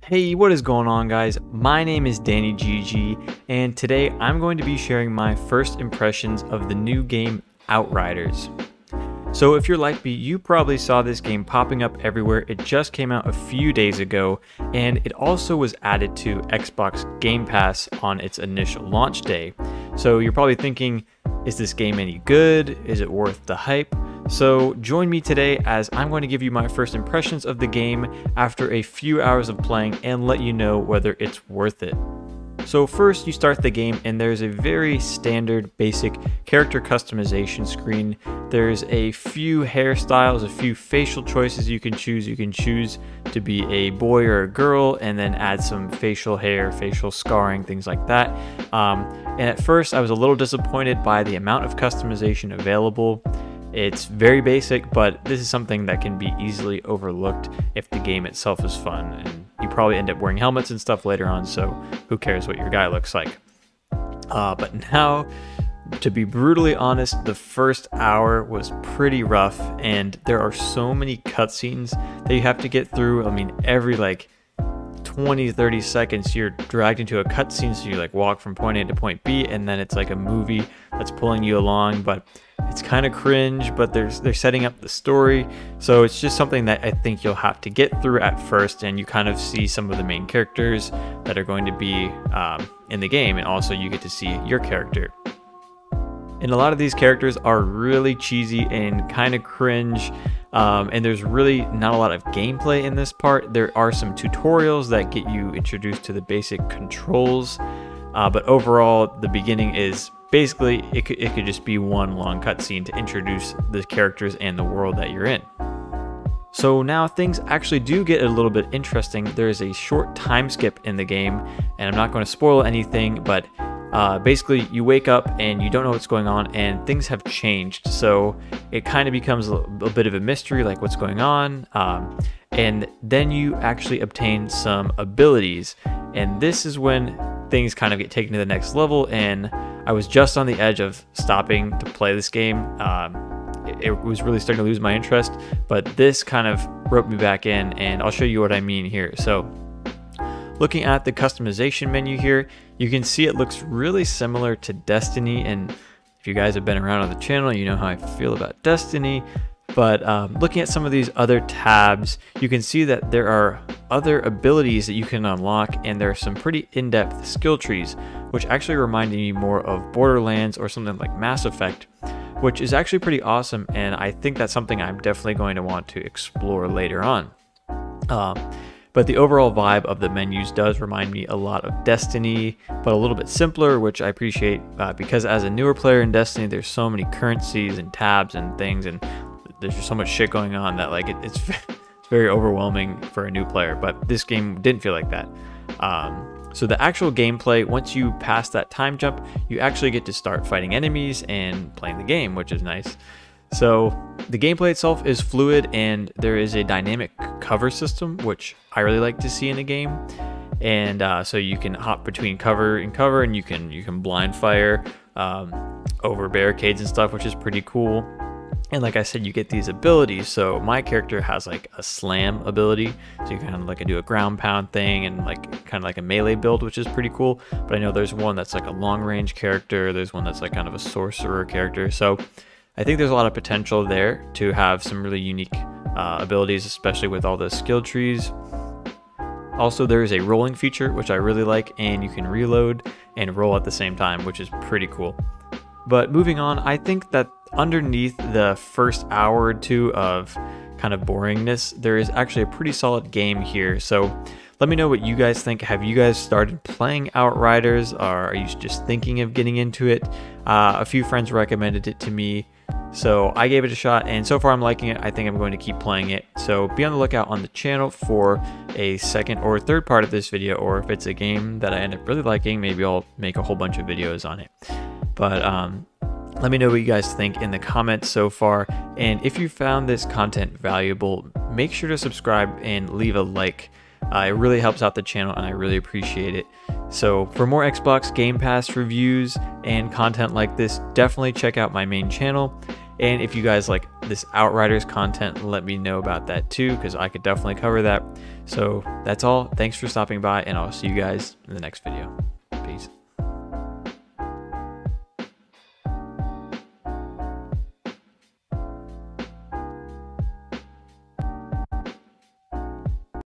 Hey, what is going on, guys? My name is Danny GG, and today I'm going to be sharing my first impressions of the new game Outriders. So if you're like me, you probably saw this game popping up everywhere. It just came out a few days ago, and it also was added to Xbox Game Pass on its initial launch day. So you're probably thinking, is this game any good? Is it worth the hype? So join me today as I'm going to give you my first impressions of the game after a few hours of playing and let you know whether it's worth it. So first you start the game and there's a very standard basic character customization screen. There's a few hairstyles, a few facial choices you can choose. You can choose to be a boy or a girl and then add some facial hair, facial scarring, things like that. And at first I was a little disappointed by the amount of customization available. It's very basic, but this is something that can be easily overlooked if the game itself is fun. And you probably end up wearing helmets and stuff later on, so who cares what your guy looks like. But now, to be brutally honest, the first hour was pretty rough, and there are so many cutscenes that you have to get through. I mean, every 20-30 seconds you're dragged into a cutscene, so you walk from point A to point B, and then it's like a movie that's pulling you along, but it's kind of cringe, but they're setting up the story, so it's just something that I think you'll have to get through at first, and you kind of see some of the main characters that are going to be in the game, and also you get to see your character. And a lot of these characters are really cheesy and kind of cringe, and there's really not a lot of gameplay in this part. There are some tutorials that get you introduced to the basic controls, but overall the beginning is basically it could just be one long cutscene to introduce the characters and the world that you're in. So now things actually do get a little bit interesting. There is a short time skip in the game, and I'm not going to spoil anything, but basically you wake up and you don't know what's going on and things have changed, so it kind of becomes a bit of a mystery, like what's going on, and then you actually obtain some abilities, and this is when things kind of get taken to the next level. And I was just on the edge of stopping to play this game. It was really starting to lose my interest, but this kind of roped me back in, and I'll show you what I mean here. So looking at the customization menu here, you can see it looks really similar to Destiny, and if you guys have been around on the channel, you know how I feel about Destiny. But looking at some of these other tabs, you can see that there are other abilities that you can unlock, and there are some pretty in-depth skill trees, which actually reminded me more of Borderlands or something like Mass Effect, which is actually pretty awesome, and I think that's something I'm definitely going to want to explore later on. But the overall vibe of the menus does remind me a lot of Destiny, but a little bit simpler, which I appreciate because as a newer player in Destiny, there's so many currencies and tabs and things, and there's just so much shit going on that it's very overwhelming for a new player. But this game didn't feel like that. So the actual gameplay, once you pass that time jump, you actually get to start fighting enemies and playing the game, which is nice. So the gameplay itself is fluid, and there is a dynamic cover system, which I really like to see in a game. And so you can hop between cover and cover, and you can blind fire over barricades and stuff, which is pretty cool. And like I said, you get these abilities. So my character has a slam ability, so you kind of do a ground pound thing and kind of like a melee build, which is pretty cool. But I know there's one that's a long range character. There's one that's kind of a sorcerer character. So I think there's a lot of potential there to have some really unique abilities, especially with all the skill trees. Also, there is a rolling feature, which I really like, and you can reload and roll at the same time, which is pretty cool. But moving on, I think that underneath the first hour or two of kind of boringness, there is actually a pretty solid game here. So let me know what you guys think. Have you guys started playing Outriders, or are you just thinking of getting into it? A few friends recommended it to me, so I gave it a shot, and so far I'm liking it. I think I'm going to keep playing it. So be on the lookout on the channel for a second or third part of this video, or if it's a game that I end up really liking, maybe I'll make a whole bunch of videos on it. But let me know what you guys think in the comments so far, and if you found this content valuable, make sure to subscribe and leave a like. It really helps out the channel, and I really appreciate it. So for more Xbox Game Pass reviews and content like this, definitely check out my main channel. And if you guys like this Outriders content, let me know about that too, because I could definitely cover that. So that's all. Thanks for stopping by, and I'll see you guys in the next video.